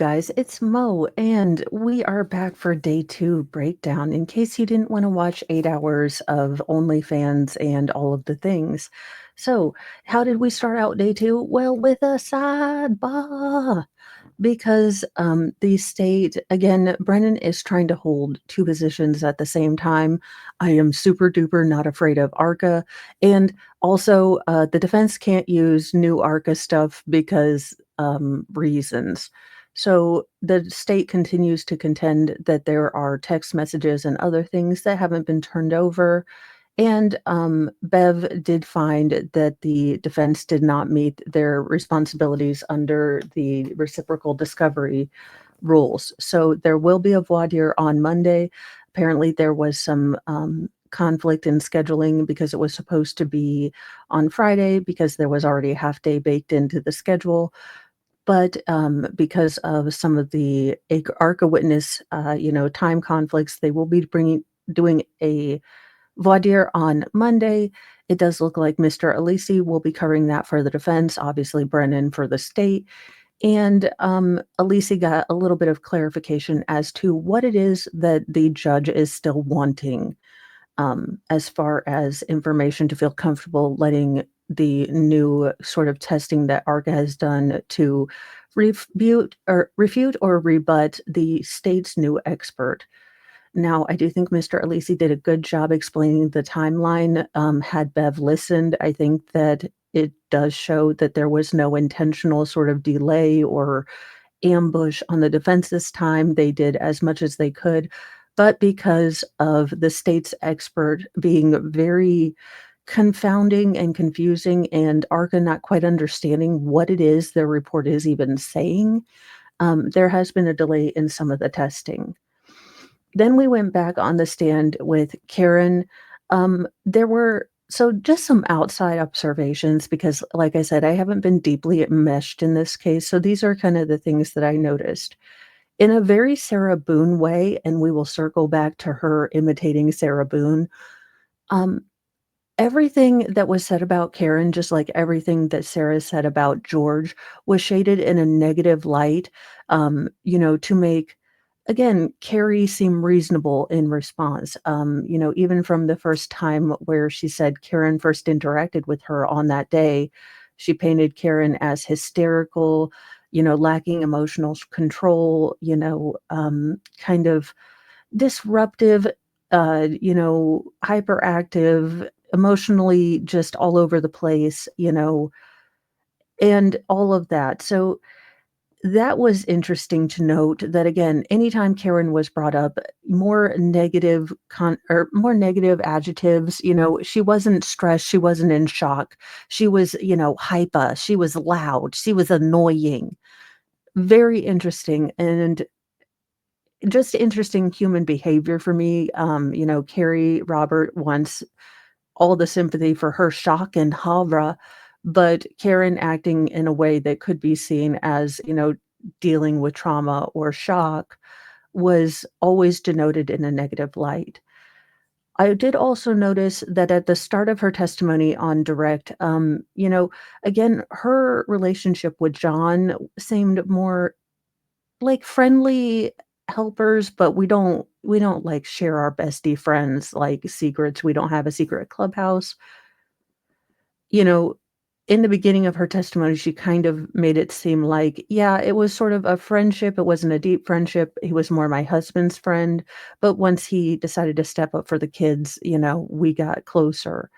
guys, it's Mo, and we are back for day two breakdown. In case you didn't want to watch 8 hours of OnlyFans and all of the things. So, how did we start out day two? Well, with a sidebar. Because the state, again, Brennan is trying to hold two positions at the same time. I am super duper not afraid of ARCA. And also, the defense can't use new ARCA stuff because reasons. So the state continues to contend that there are text messages and other things that haven't been turned over. And Bev did find that the defense did not meet their responsibilities under the reciprocal discovery rules. So there will be a voir dire on Monday. Apparently, there was some conflict in scheduling because it was supposed to be on Friday because there was already a half day baked into the schedule. But because of some of the ARCA witness, time conflicts, they will be doing a voir dire on Monday. It does look like Mr. Alisi will be covering that for the defense, obviously Brennan for the state. And Alisi got a little bit of clarification as to what it is that the judge is still wanting, as far as information to feel comfortable letting the new sort of testing that ARCA has done to refute or rebut the state's new expert. Now, I do think Mr. Alisi did a good job explaining the timeline. Had Bev listened, I think that it does show that there was no intentional sort of delay or ambush on the defense this time. They did as much as they could. But because of the state's expert being very confounding and confusing and ARCA not quite understanding what it is their report is even saying, there has been a delay in some of the testing. Then we went back on the stand with Karen. There were just some outside observations because, like I said, I haven't been deeply enmeshed in this case. So these are kind of the things that I noticed. In a very Sarah Boone way, and we will circle back to her imitating Sarah Boone, um, everything that was said about Karen, just like everything that Sarah said about George, was shaded in a negative light, to make, again, Carrie seem reasonable in response. Even from the first time where she said Karen first interacted with her on that day, she painted Karen as hysterical, lacking emotional control, kind of disruptive, hyperactive, emotionally just all over the place, and all of that. So that was interesting to note that again, anytime Karen was brought up, more negative or more negative adjectives, she wasn't stressed, she wasn't in shock. She was, hyper, she was loud, she was annoying. Very interesting and just interesting human behavior for me. Carrie Robert wants all the sympathy for her shock and havre, but Karen acting in a way that could be seen as, dealing with trauma or shock was always denoted in a negative light. I did also notice that at the start of her testimony on direct, again, her relationship with John seemed more like friendly helpers, but we don't like share our bestie friends like secrets. We don't have a secret clubhouse. You know, in the beginning of her testimony, she kind of made it seem like, yeah, it was sort of a friendship. It wasn't a deep friendship. He was more my husband's friend. But once he decided to step up for the kids, we got closer.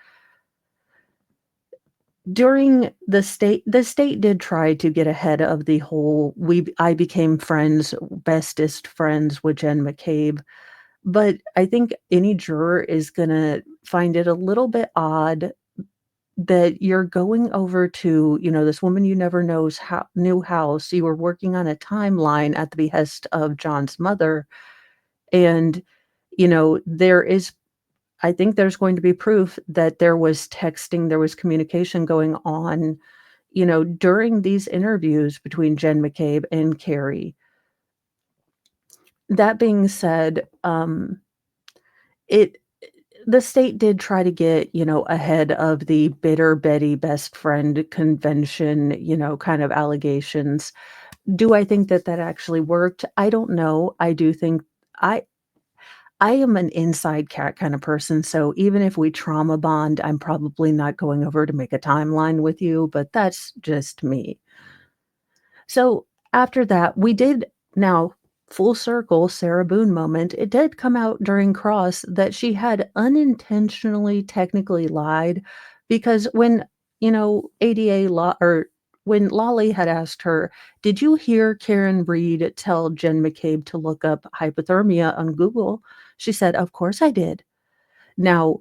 During the state did try to get ahead of the whole I became friends, bestest friends with Jen McCabe, but I think any juror is gonna find it a little bit odd that you're going over to, this woman you never knows how new house. You were working on a timeline at the behest of John's mother, and, there is I think there's going to be proof that there was texting, there was communication going on, during these interviews between Jen McCabe and Carrie. That being said, it the state did try to get, ahead of the bitter Betty best friend convention, kind of allegations. Do I think that that actually worked? I don't know. I do think I I am an inside cat kind of person, so even if we trauma bond, I'm probably not going over to make a timeline with you, but that's just me. So after that, we did now full circle Sarah Boone moment. It did come out during Cross that she had unintentionally technically lied because when, ADA law or when Lolly had asked her, "Did you hear Karen Reed tell Jen McCabe to look up hypothermia on Google?" She said, "Of course I did." Now,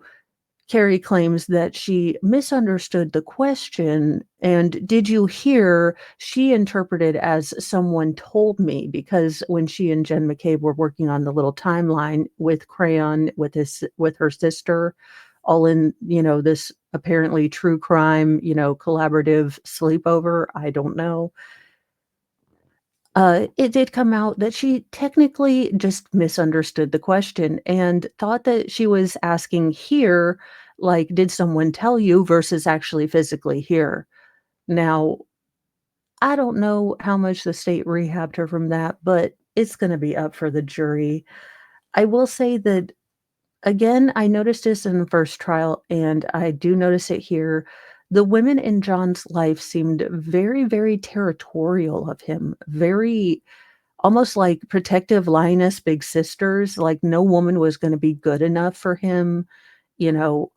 Carrie claims that she misunderstood the question, and "Did you hear?" She interpreted as "someone told me," because when she and Jen McCabe were working on the little timeline with Crayon with her sister, all in, this apparently true crime, collaborative sleepover, I don't know. It did come out that she technically just misunderstood the question and thought that she was asking here, like, "Did someone tell you?" versus actually physically here. Now, I don't know how much the state rehabbed her from that, but it's gonna be up for the jury. I will say that, again, I noticed this in the first trial, and I do notice it here. The women in John's life seemed very, very territorial of him, very almost like protective lioness big sisters, like no woman was gonna be good enough for him, you know,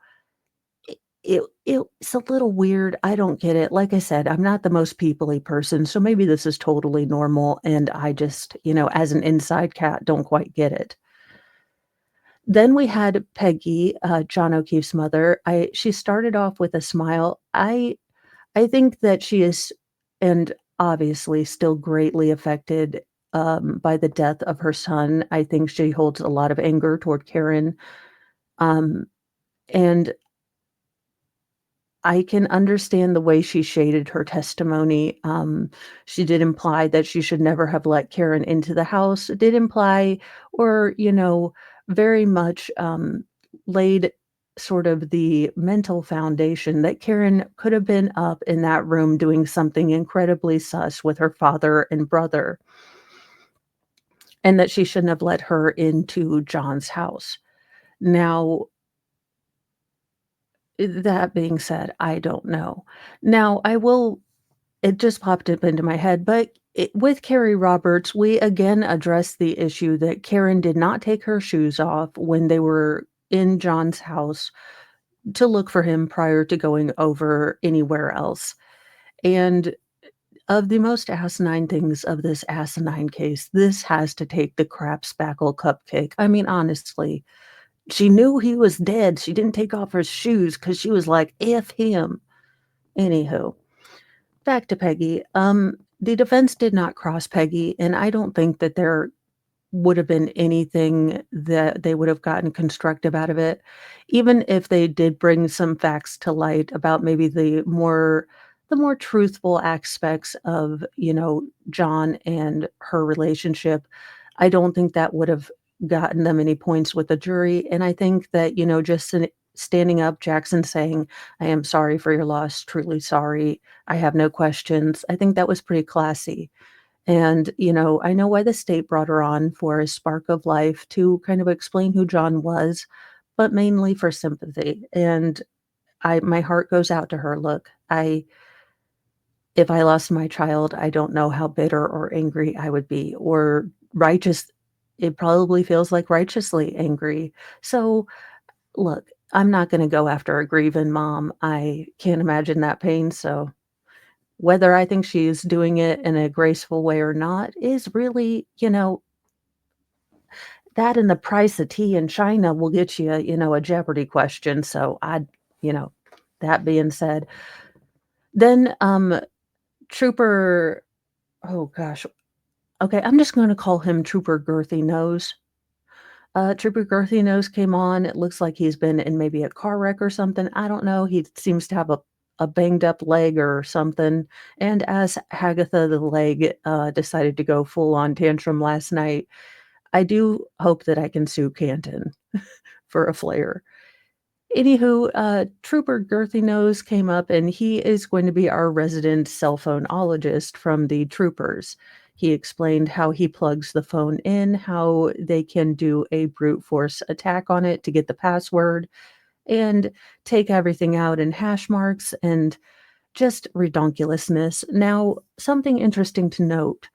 it's a little weird, I don't get it. Like I said, I'm not the most people-y person, so maybe this is totally normal, and I just, as an inside cat, don't quite get it. Then we had Peggy, John O'Keefe's mother. I She started off with a smile. I think that she is, and obviously still greatly affected, by the death of her son. I think she holds a lot of anger toward Karen, um, and I can understand the way she shaded her testimony. She did imply that she should never have let Karen into the house. It did imply, or, very much, laid sort of the mental foundation that Karen could have been up in that room doing something incredibly sus with her father and brother, and that she shouldn't have let her into John's house. Now, that being said, I don't know. Now, I will It just popped up into my head, but with Carrie Roberts, we again addressed the issue that Karen did not take her shoes off when they were in John's house to look for him prior to going over anywhere else. And of the most asinine things of this asinine case, this has to take the crap spackle cupcake. I mean, honestly, she knew he was dead. She didn't take off her shoes because she was like, "F him." Anywho, back to Peggy. The defense did not cross Peggy, and I don't think that there would have been anything that they would have gotten constructive out of it. Even if they did bring some facts to light about maybe the more truthful aspects of, John and her relationship, I don't think that would have gotten them any points with the jury, and I think that, just standing up, Jackson saying, "I am sorry for your loss, truly sorry. I have no questions." I think that was pretty classy. And, I know why the state brought her on for a spark of life to kind of explain who John was, but mainly for sympathy. And my heart goes out to her. Look, if I lost my child, I don't know how bitter or angry I would be, or righteous. It probably feels like righteously angry. So, look, I'm not going to go after a grieving mom. I can't imagine that pain. So, whether I think she's doing it in a graceful way or not is really, that and the price of tea in China will get you, a Jeopardy question. So you know, that being said, then Trooper, oh gosh, okay, I'm just going to call him Trooper Girthy Nose. Trooper Girthy Nose came on. It looks like he's been in maybe a car wreck or something. I don't know. He seems to have a banged up leg or something. And as Hagatha the leg decided to go full on tantrum last night, I do hope that I can sue Canton for a flare. Anywho, Trooper Girthy Nose came up, and he is going to be our resident cell phoneologist from the troopers. He explained how he plugs the phone in, how they can do a brute force attack on it to get the password, and take everything out in hash marks and just redonkulousness. Now, something interesting to note.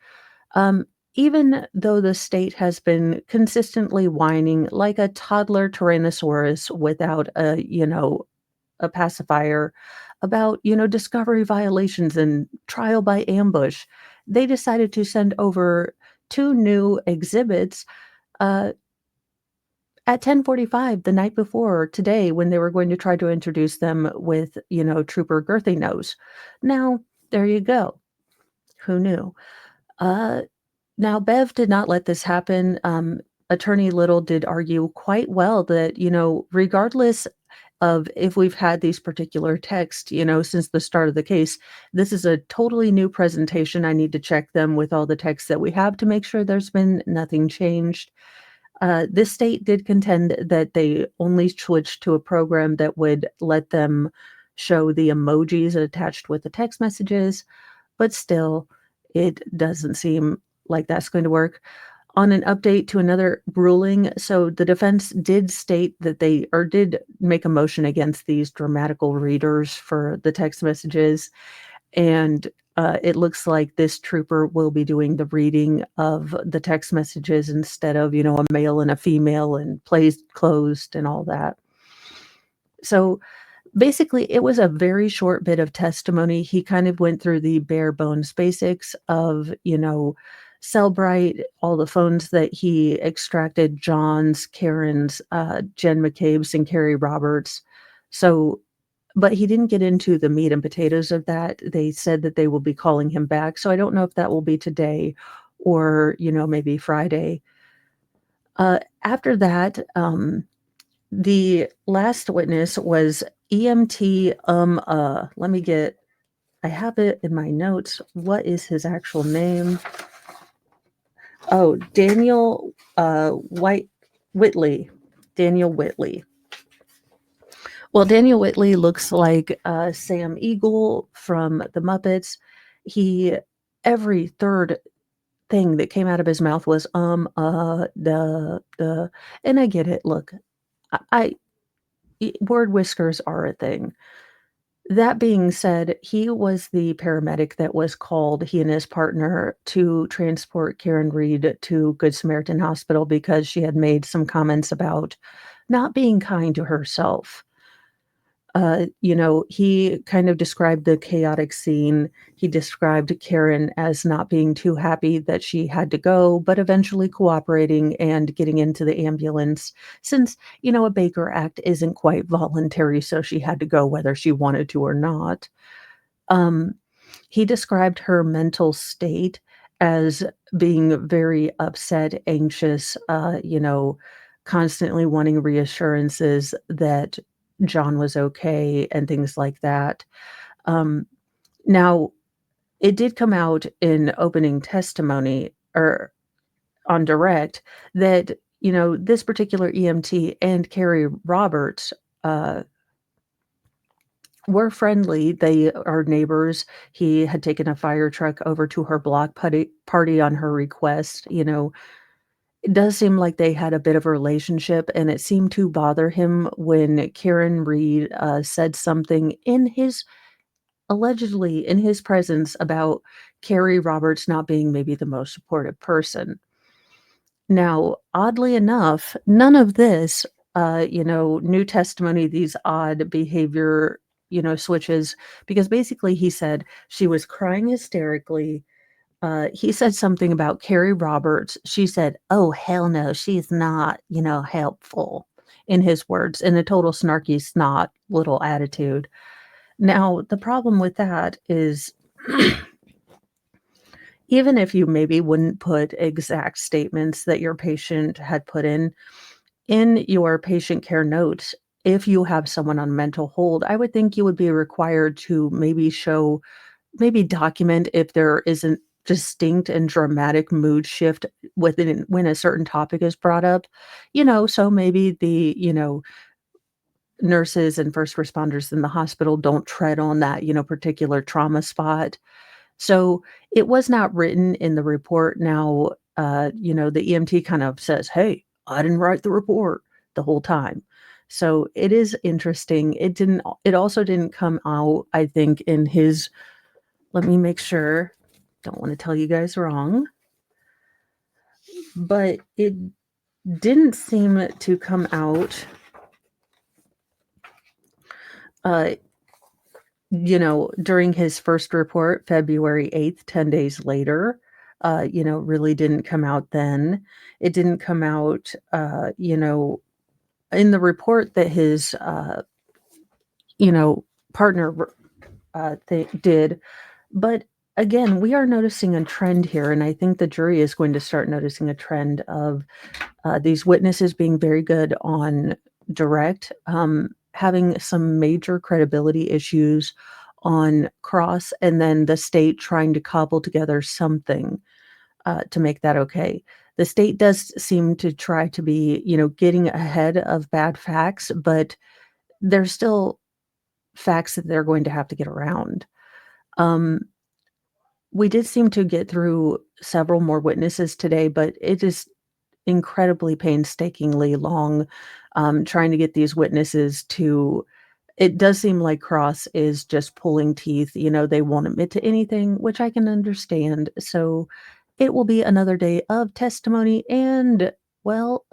Um, Even though the state has been consistently whining like a toddler Tyrannosaurus without a pacifier about, discovery violations and trial by ambush, they decided to send over 2 new exhibits, uh, at 10:45 the night before today when they were going to try to introduce them with, Trooper Girthy Nose. Now, there you go. Who knew? Uh Now, Bev did not let this happen. Attorney Little did argue quite well that, regardless of if we've had these particular texts, since the start of the case, this is a totally new presentation. I need to check them with all the texts that we have to make sure there's been nothing changed. This state did contend that they only switched to a program that would let them show the emojis attached with the text messages, but still, it doesn't seem like that's going to work. On an update to another ruling, so the defense did state that they or did make a motion against these grammatical readers for the text messages, and, it looks like this trooper will be doing the reading of the text messages instead of, a male and a female and plays closed and all that. So basically, it was a very short bit of testimony. He kind of went through the bare bones basics of, Cellbrite, all the phones that he extracted, John's, Karen's, Jen McCabe's, and Carrie Roberts. So, but he didn't get into the meat and potatoes of that. They said that they will be calling him back. So I don't know if that will be today or, maybe Friday. After that, the last witness was EMT, let me get I have it in my notes. What is his actual name? Oh, Daniel, White Whitley. Daniel Whitley. Well, Daniel Whitley looks like, Sam Eagle from The Muppets. He every third thing that came out of his mouth was, the, and I get it. Look, I word whiskers are a thing. That being said, he was the paramedic that was called, he and his partner, to transport Karen Reed to Good Samaritan Hospital because she had made some comments about not being kind to herself. He kind of described the chaotic scene. He described Karen as not being too happy that she had to go, but eventually cooperating and getting into the ambulance since, a Baker Act isn't quite voluntary, so she had to go whether she wanted to or not. Um, he described her mental state as being very upset, anxious, constantly wanting reassurances that John was okay and things like that. Um, Now, it did come out in opening testimony or on direct that, this particular EMT and Carrie Roberts, uh, were friendly. They are neighbors. He had taken a fire truck over to her block party on her request. It does seem like they had a bit of a relationship, and it seemed to bother him when Karen Reed, said something allegedly in his presence about Carrie Roberts not being maybe the most supportive person. Now, oddly enough, none of this, new testimony, these odd behavior, switches, because basically he said she was crying hysterically. He said something about Carrie Roberts. She said, "Oh, hell no, she's not, helpful," in his words, in a total snarky snot little attitude. Now, the problem with that is even if you maybe wouldn't put exact statements that your patient had put in your patient care notes, if you have someone on mental hold, I would think you would be required to maybe document if there isn't distinct and dramatic mood shift when a certain topic is brought up, so maybe nurses and first responders in the hospital don't tread on that, particular trauma spot. So, it was not written in the report. Now, the EMT kind of says, "Hey, I didn't write the report," the whole time. So, it is interesting. It also didn't come out, I think, in his let me make sure. Don't wanna tell you guys wrong, but it didn't seem to come out, uh, during his first report, February 8th, 10 days later. Really didn't come out then. It didn't come out, in the report that his, you know, partner did. But again, we are noticing a trend here, and I think the jury is going to start noticing a trend of these witnesses being very good on direct, having some major credibility issues on cross, and then the state trying to cobble together something to make that okay. The state does seem to try to be, getting ahead of bad facts, but there's still facts that they're going to have to get around. Um, we did seem to get through several more witnesses today, but it is incredibly painstakingly long, trying to get these witnesses to it does seem like Cross is just pulling teeth. They won't admit to anything, which I can understand. So it will be another day of testimony and, well,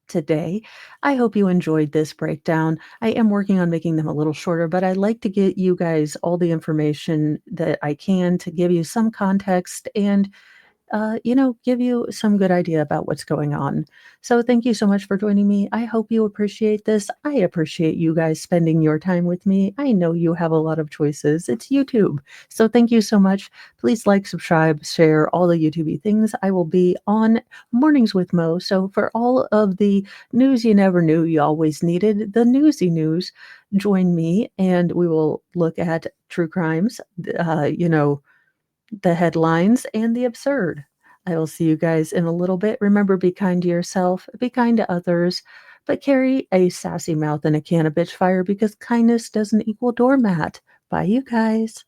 today. I hope you enjoyed this breakdown. I am working on making them a little shorter, but I like to get you guys all the information that I can to give you some context and give you some good idea about what's going on. So thank you so much for joining me. I hope you appreciate this. I appreciate you guys spending your time with me. I know you have a lot of choices. It's YouTube. So thank you so much. Please like, subscribe, share all the YouTubey things. I will be on Mornings with Mo. So for all of the news you never knew you always needed, the newsy news, join me and we will look at true crimes, the headlines, and the absurd. I will see you guys in a little bit. Remember, be kind to yourself, be kind to others, but carry a sassy mouth and a can of bitch fire because kindness doesn't equal doormat. Bye, you guys.